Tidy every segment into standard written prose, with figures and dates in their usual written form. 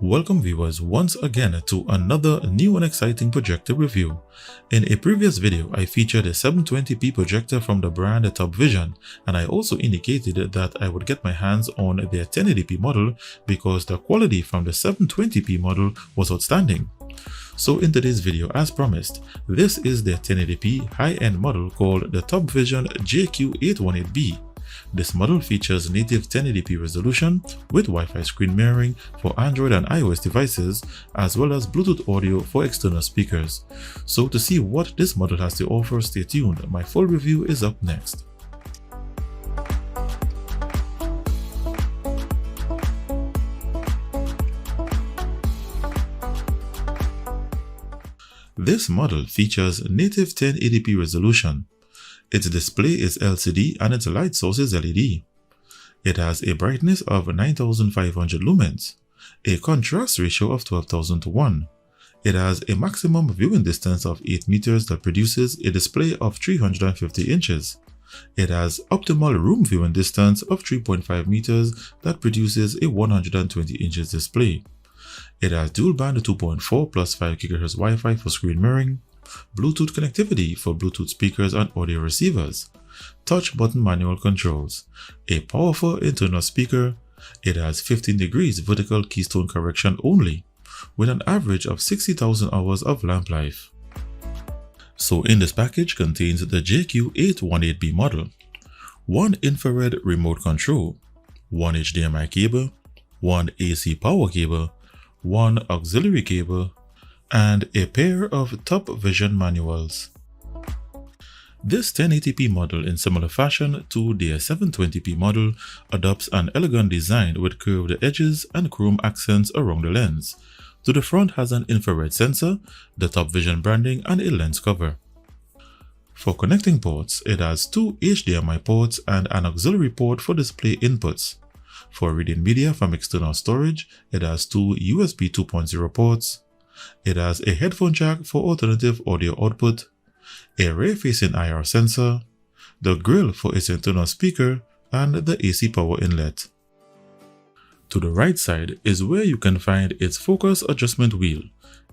Welcome viewers once again to another new and exciting projector review. In a previous video, I featured a 720p projector from the brand Topvision, and I also indicated that I would get my hands on their 1080p model because the quality from the 720p model was outstanding. So in today's video, as promised, this is their 1080p high-end model called the Topvision JQ818B. This model features native 1080p resolution with Wi-Fi screen mirroring for Android and iOS devices, as well as Bluetooth audio for external speakers. So to see what this model has to offer, stay tuned. My full review is up next. This model features native 1080p resolution. Its display is LCD and its light source is LED. It has a brightness of 9500 lumens, a contrast ratio of 12,000:1. It has a maximum viewing distance of 8 meters that produces a display of 350 inches. It has optimal room viewing distance of 3.5 meters that produces a 120 inches display. It has dual band 2.4 plus 5 GHz Wi-Fi for screen mirroring, Bluetooth connectivity for Bluetooth speakers and audio receivers, touch button manual controls, a powerful internal speaker. It has 15 degrees vertical keystone correction only, with an average of 60,000 hours of lamp life. So in this package contains the JQ818B model, one infrared remote control, one HDMI cable, one AC power cable, one auxiliary cable, and a pair of Topvision manuals. This 1080p model, in similar fashion to their 720p model, adopts an elegant design with curved edges and chrome accents around the lens. To the front has an infrared sensor, the Topvision branding, and a lens cover. For connecting ports, it has two HDMI ports and an auxiliary port for display inputs. For reading media from external storage, it has two USB 2.0 ports. It has a headphone jack for alternative audio output, a rear-facing IR sensor, the grill for its internal speaker, and the AC power inlet. To the right side is where you can find its focus adjustment wheel,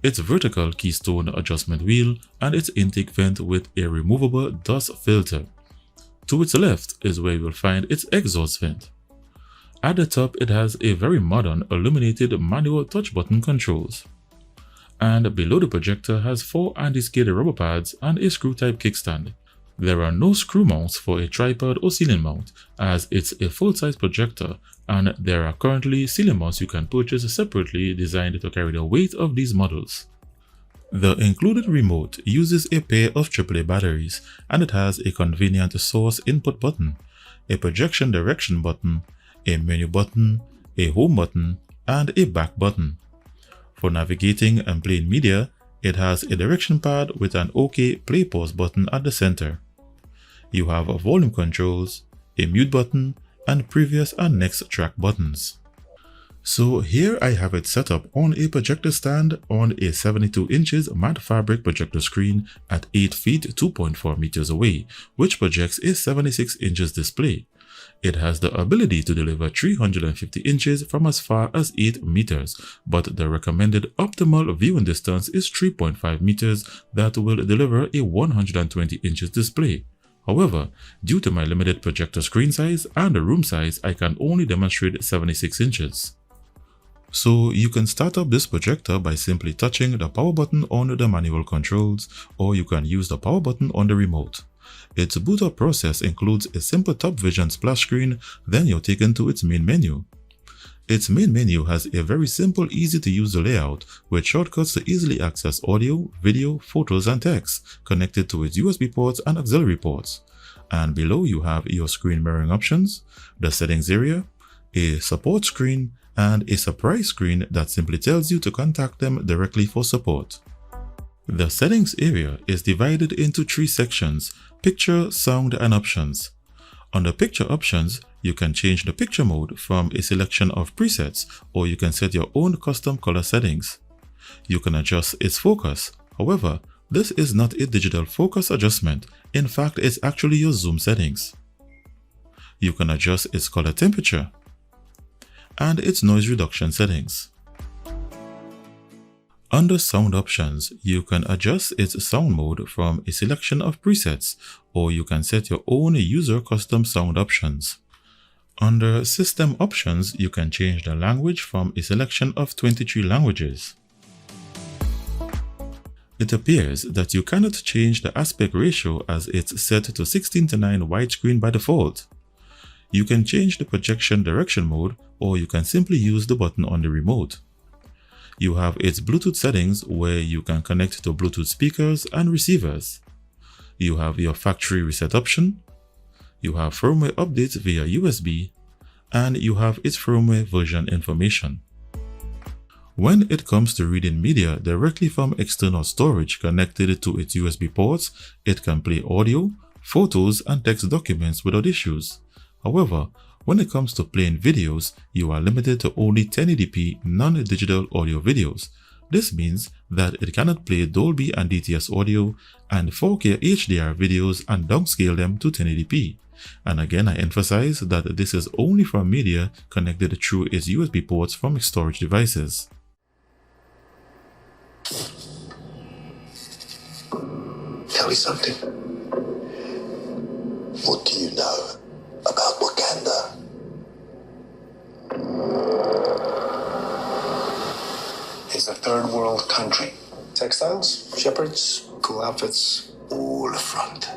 its vertical keystone adjustment wheel, and its intake vent with a removable dust filter. To its left is where you will find its exhaust vent. At the top, it has a very modern illuminated manual touch button controls. And below the projector has 4 anti-skid rubber pads and a screw-type kickstand. There are no screw mounts for a tripod or ceiling mount, as it's a full-size projector, and there are currently ceiling mounts you can purchase separately designed to carry the weight of these models. The included remote uses a pair of AAA batteries, and it has a convenient source input button, a projection direction button, a menu button, a home button, and a back button. For navigating and playing media, it has a direction pad with an OK play pause button at the center. You have volume controls, a mute button, and previous and next track buttons. So here I have it set up on a projector stand on a 72 inches matte fabric projector screen at 8 feet 2.4 meters away, which projects a 76 inches display. It has the ability to deliver 350 inches from as far as 8 meters, but the recommended optimal viewing distance is 3.5 meters that will deliver a 120 inches display. However, due to my limited projector screen size and the room size, I can only demonstrate 76 inches. So you can start up this projector by simply touching the power button on the manual controls, or you can use the power button on the remote. Its boot up process includes a simple Topvision splash screen, then you're taken to its main menu. Its main menu has a very simple, easy to use layout with shortcuts to easily access audio, video, photos, and text connected to its USB ports and auxiliary ports. And below you have your screen mirroring options, the settings area, a support screen, and a surprise screen that simply tells you to contact them directly for support. The settings area is divided into 3 sections: picture, sound, and options. Under picture options, you can change the picture mode from a selection of presets, or you can set your own custom color settings. You can adjust its focus. However, this is not a digital focus adjustment. In fact, it's actually your zoom settings. You can adjust its color temperature and its noise reduction settings. Under Sound Options, you can adjust its sound mode from a selection of presets, or you can set your own user custom sound options. Under System Options, you can change the language from a selection of 23 languages. It appears that you cannot change the aspect ratio as it's set to 16:9 widescreen by default. You can change the projection direction mode, or you can simply use the button on the remote. You have its Bluetooth settings where you can connect to Bluetooth speakers and receivers. You have your factory reset option. You have firmware updates via USB, and you have its firmware version information. When it comes to reading media directly from external storage connected to its USB ports, it can play audio, photos, and text documents without issues. However, when it comes to playing videos, you are limited to only 1080p non-digital audio videos. This means that it cannot play Dolby and DTS audio and 4K HDR videos and downscale them to 1080p. And again, I emphasize that this is only for media connected through its USB ports from its storage devices. Tell me something. What do you know about Wakanda? It's a third world country. Textiles, shepherds, cool outfits. All a front.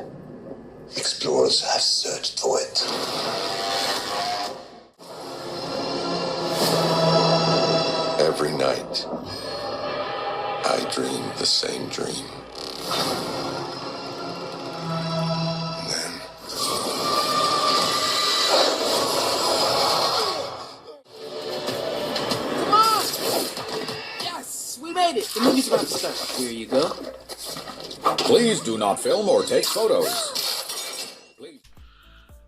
Explorers have searched for it. Every night, I dream the same dream. And then... Mom! Yes, we made it. The movie's about to start. Here you go. Please do not film or take photos.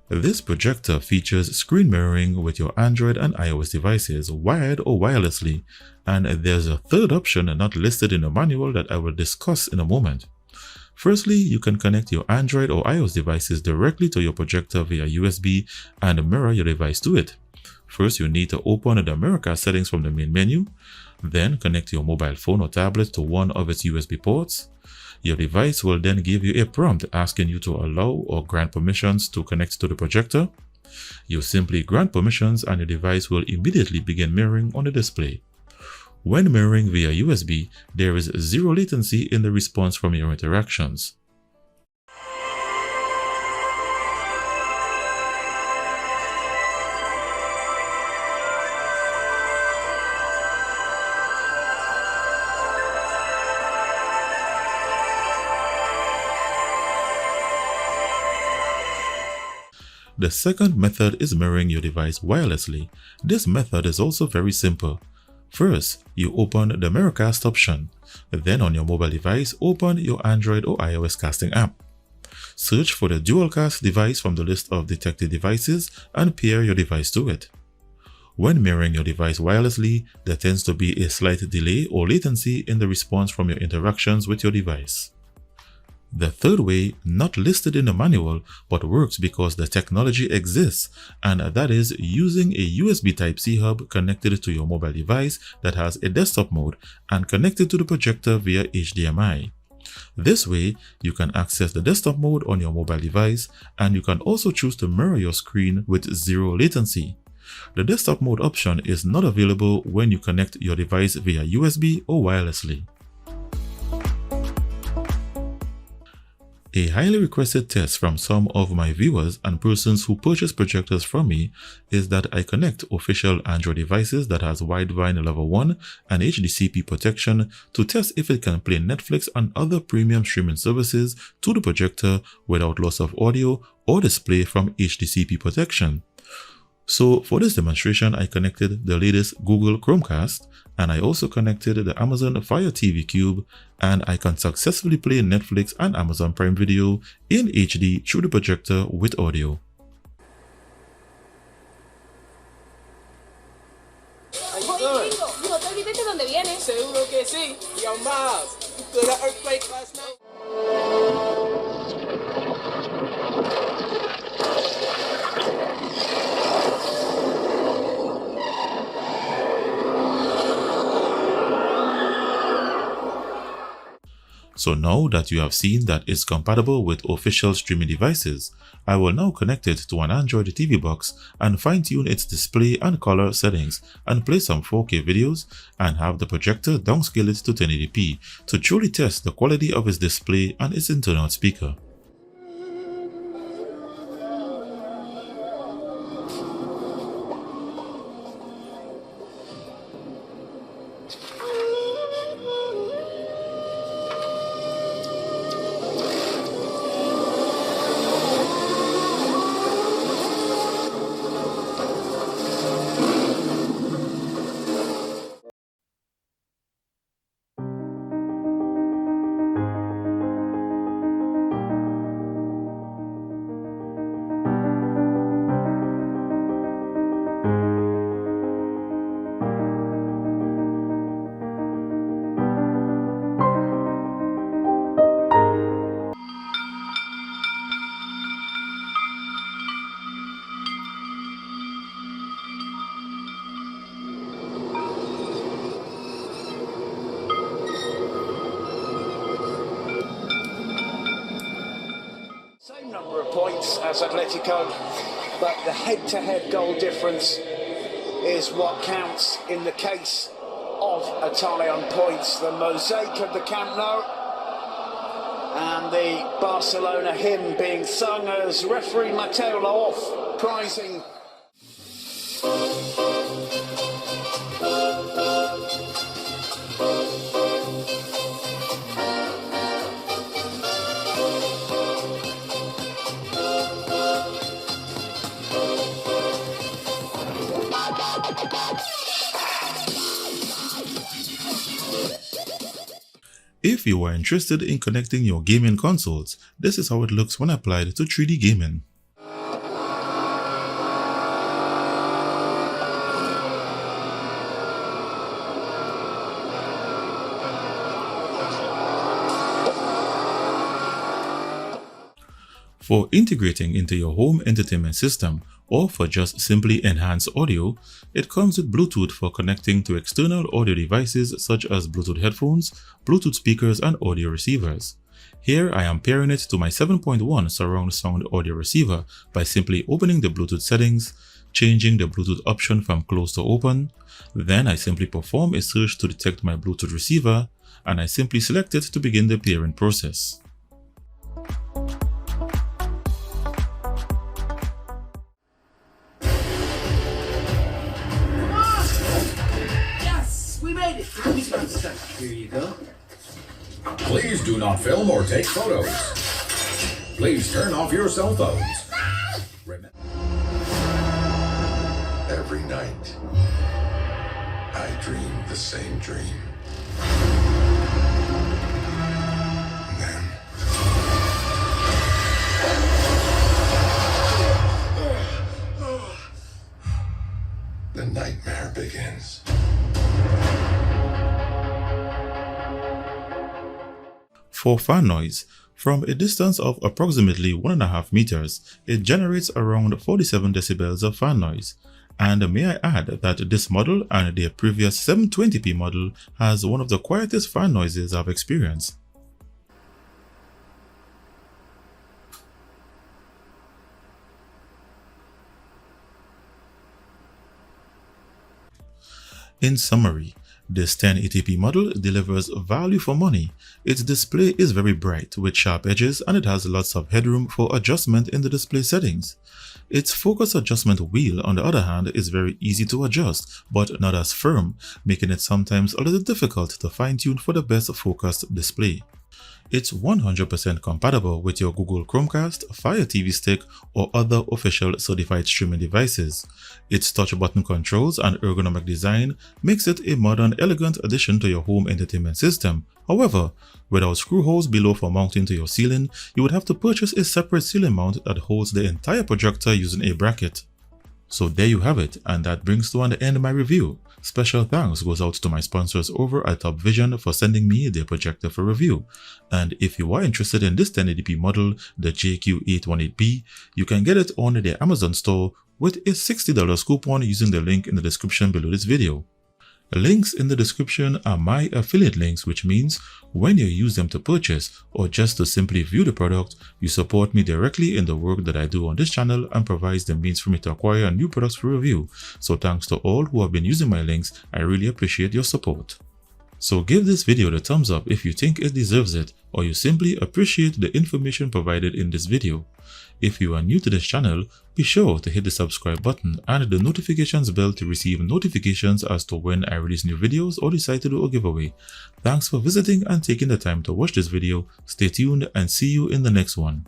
This projector features screen mirroring with your Android and iOS devices, wired or wirelessly, and there's a third option not listed in the manual that I will discuss in a moment. Firstly, you can connect your Android or iOS devices directly to your projector via USB and mirror your device to it. First, you need to open the Chromecast settings from the main menu, then connect your mobile phone or tablet to one of its USB ports. Your device will then give you a prompt asking you to allow or grant permissions to connect to the projector. You simply grant permissions and your device will immediately begin mirroring on the display. When mirroring via USB, there is zero latency in the response from your interactions. The second method is mirroring your device wirelessly. This method is also very simple. First, you open the Chromecast option. Then on your mobile device, open your Android or iOS casting app. Search for the dual-cast device from the list of detected devices and pair your device to it. When mirroring your device wirelessly, there tends to be a slight delay or latency in the response from your interactions with your device. The third way, not listed in the manual, but works because the technology exists, and that is using a USB Type-C hub connected to your mobile device that has a desktop mode and connected to the projector via HDMI. This way, you can access the desktop mode on your mobile device, and you can also choose to mirror your screen with zero latency. The desktop mode option is not available when you connect your device via USB or wirelessly. A highly requested test from some of my viewers and persons who purchase projectors from me is that I connect official Android devices that has Widevine Level 1 and HDCP protection to test if it can play Netflix and other premium streaming services to the projector without loss of audio or display from HDCP protection. So for this demonstration, I connected the latest Google Chromecast, and I also connected the Amazon Fire TV Cube, and I can successfully play Netflix and Amazon Prime Video in HD through the projector with audio. Seguro que sí. Yo, Miles, you feel that earthquake last night? So now that you have seen that it's compatible with official streaming devices, I will now connect it to an Android TV box and fine-tune its display and color settings and play some 4K videos and have the projector downscale it to 1080p to truly test the quality of its display and its internal speaker. Same number of points as Atletico, but the head-to-head goal difference is what counts in the case of Italian points. The mosaic of the Camp Nou and the Barcelona hymn being sung as referee Matteo Laoff prizing. If you are interested in connecting your gaming consoles, this is how it looks when applied to 3D gaming. For integrating into your home entertainment system, or for just simply enhanced audio, it comes with Bluetooth for connecting to external audio devices such as Bluetooth headphones, Bluetooth speakers, and audio receivers. Here I am pairing it to my 7.1 surround sound audio receiver by simply opening the Bluetooth settings, changing the Bluetooth option from close to open. Then I simply perform a search to detect my Bluetooth receiver, and I simply select it to begin the pairing process. Here you go. Please do not film or take photos. Please turn off your cell phones. Every night, I dream the same dream. And then... the nightmare begins. For fan noise, from a distance of approximately 1.5 meters, it generates around 47 decibels of fan noise. And may I add that this model and their previous 720p model has one of the quietest fan noises I've experienced. In summary, this 1080p model delivers value for money. Its display is very bright with sharp edges and it has lots of headroom for adjustment in the display settings. Its focus adjustment wheel, on the other hand, is very easy to adjust but not as firm, making it sometimes a little difficult to fine-tune for the best focused display. It's 100% compatible with your Google Chromecast, Fire TV Stick, or other official certified streaming devices. Its touch button controls and ergonomic design makes it a modern, elegant addition to your home entertainment system. However, without screw holes below for mounting to your ceiling, you would have to purchase a separate ceiling mount that holds the entire projector using a bracket. So there you have it, and that brings to an end my review. Special thanks goes out to my sponsors over at Topvision for sending me their projector for review. And if you are interested in this 1080p model, the JQ818B, you can get it on their Amazon store with a $60 coupon using the link in the description below this video. Links in the description are my affiliate links, which means when you use them to purchase or just to simply view the product, you support me directly in the work that I do on this channel and provides the means for me to acquire new products for review. So thanks to all who have been using my links, I really appreciate your support. So give this video the thumbs up if you think it deserves it, or you simply appreciate the information provided in this video. If you are new to this channel, be sure to hit the subscribe button and the notifications bell to receive notifications as to when I release new videos or decide to do a giveaway. Thanks for visiting and taking the time to watch this video. Stay tuned and see you in the next one.